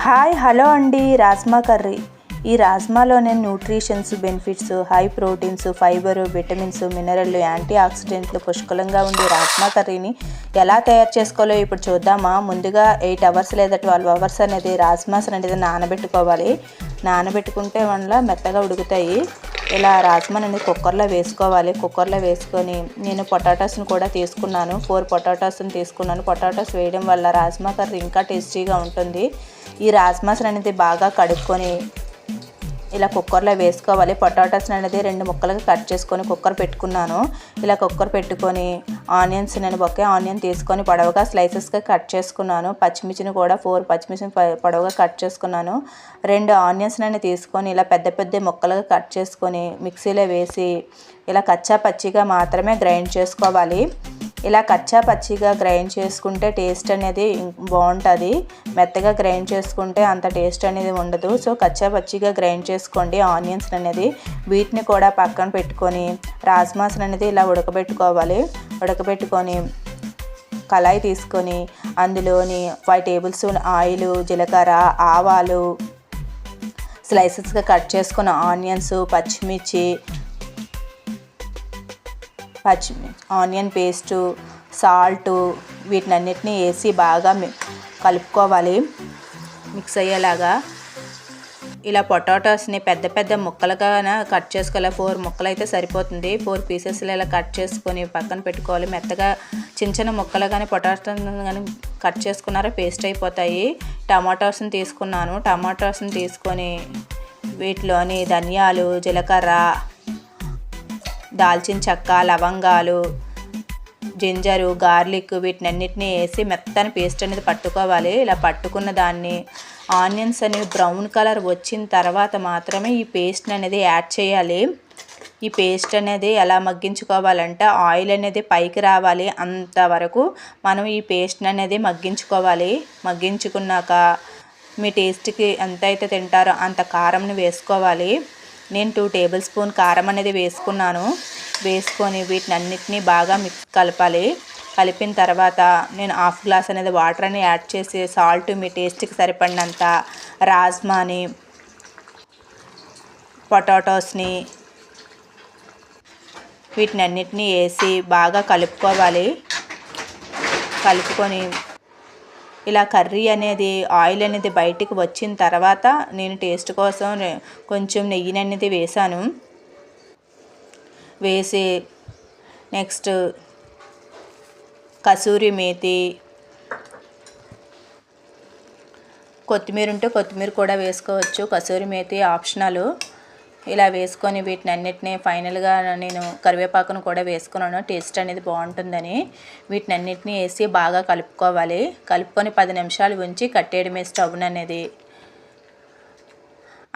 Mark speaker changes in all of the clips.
Speaker 1: Hi hello అండి. Rajma curry. ఈ రాజ్మాలోనే nutritions, benefits, high proteins, fibre, vitamins, mineral, anti ఆక్సిడెంట్లు పుష్కలంగా ఉండే రాజ్మా కర్రీని ఎలా తయారు చేసుకోవాలో ఇప్పుడు చూద్దామా. ముందుగా 8 అవర్స్ లేదా 12 అవర్స్ అనేది రాజ్మాస్ అనేది నానబెట్టుకోవాలి. నానబెట్టుకుంటే వల్ల మెత్తగా ఉడుకుతాయి. ఇలా రాజ్మాని అనేది కుక్కర్లో వేసుకోవాలి. కుక్కర్లో వేసుకొని నేను పొటాటోస్ని కూడా తీసుకున్నాను. 4 పొటాటోస్ని తీసుకున్నాను. పొటాటోస్ వేయడం వల్ల రాజ్మా కర్రీ ఇంకా టేస్టీగా ఉంటుంది. ఈ రాజ్మాస్ అనేది బాగా కడుక్కొని ఇలా కుక్కర్లో వేసుకోవాలి. పొటాటోస్ అనేది 2 ముక్కలుగా కట్ చేసుకొని కుక్కర్ పెట్టుకున్నాను. ఇలా కుక్కర్ పెట్టుకొని ఆనియన్స్, నేను ఒకే ఆనియన్ తీసుకొని పొడవుగా స్లైసెస్గా కట్ చేసుకున్నాను. పచ్చిమిర్చిని కూడా 4 పచ్చిమిర్చిని పొడవుగా కట్ చేసుకున్నాను. 2 ఆనియన్స్ నేను తీసుకొని ఇలా పెద్ద పెద్ద ముక్కలుగా కట్ చేసుకొని మిక్సీలో వేసి ఇలా కచ్చా పచ్చిగా మాత్రమే గ్రైండ్ చేసుకోవాలి. ఇలా కచ్చా పచ్చిగా గ్రైండ్ చేసుకుంటే టేస్ట్ అనేది బాగుంటుంది. మెత్తగా గ్రైండ్ చేసుకుంటే అంత టేస్ట్ అనేది ఉండదు. సో కచ్చా పచ్చిగా గ్రైండ్ చేసుకోండి ఆనియన్స్ అనేది. వీటిని కూడా పక్కన పెట్టుకొని రాజ్మాస్ అనేది ఇలా ఉడకబెట్టుకోవాలి. ఉడకబెట్టుకొని కళాయి తీసుకొని అందులోని 5 టేబుల్ స్పూన్ ఆయిల్, జీలకర్ర, ఆవాలు, స్లైసెస్గా కట్ చేసుకున్న ఆనియన్స్, ఆనియన్ పేస్టు, సాల్టు వీటినన్నిటిని వేసి బాగా కలుపుకోవాలి మిక్స్ అయ్యేలాగా. ఇలా పొటాటోస్ని పెద్ద పెద్ద ముక్కలుగా కట్ చేసుకోవాలి. 4 ముక్కలు అయితే సరిపోతుంది. 4 పీసెస్లో ఇలా కట్ చేసుకొని పక్కన పెట్టుకోవాలి. మెత్తగా చిన్న చిన్న ముక్కలు కానీ పొటాటో కానీ కట్ చేసుకున్నారో పేస్ట్ అయిపోతాయి. టమాటోస్ని తీసుకున్నాను. టమాటోస్ని తీసుకొని వీటిలోని ధనియాలు, జీలకర్ర, దాల్చిన చెక్క, లవంగాలు, జింజరు, గార్లిక్ వీటినన్నిటిని వేసి మెత్తని పేస్ట్ అనేది పట్టుకోవాలి. ఇలా పట్టుకున్న దాన్ని ఆనియన్స్ అనేవి బ్రౌన్ కలర్ వచ్చిన తర్వాత మాత్రమే ఈ పేస్ట్ అనేది యాడ్ చేయాలి. ఈ పేస్ట్ అనేది ఎలా మగ్గించుకోవాలంటే ఆయిల్ అనేది పైకి రావాలి అంతవరకు మనం ఈ పేస్ట్ అనేది మగ్గించుకోవాలి. మగ్గించుకున్నాక మీ టేస్ట్కి ఎంత అయితే తింటారో అంత కారంని వేసుకోవాలి. నేను 2 టేబుల్ స్పూన్ కారం అనేది వేసుకున్నాను. వేసుకొని వీటిని అన్నిటినీ బాగా కలపాలి. కలిపిన తర్వాత నేను 1/2 గ్లాస్ అనేది వాటర్ అని యాడ్ చేసి సాల్ట్ మీ టేస్ట్కి సరిపడినంత, రాజ్మాని, పొటాటోస్ని వీటిని అన్నిటినీ వేసి బాగా కలుపుకోవాలి. కలుపుకొని ఇలా కర్రీ అనేది ఆయిల్ అనేది బయటికి వచ్చిన తర్వాత నేను టేస్ట్ కోసం కొంచెం నెయ్యి అనేది వేసాను. వేసి నెక్స్ట్ కసూరి మేతి, కొత్తిమీర ఉంటే కొత్తిమీర కూడా వేసుకోవచ్చు. కసూరి మేతి ఆప్షనల్. ఇలా వేసుకొని వీటిని అన్నిటినీ ఫైనల్గా నేను కరివేపాకును కూడా వేసుకున్నాను టేస్ట్ అనేది బాగుంటుందని. వీటిని అన్నిటినీ వేసి బాగా కలుపుకోవాలి. కలుపుకొని 10 నిమిషాలు ఉంచి కట్టేయడమే స్టవ్ అనేది.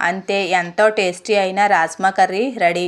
Speaker 1: అంతే, ఎంతో టేస్టీ అయిన రాజ్మా కర్రీ రెడీ.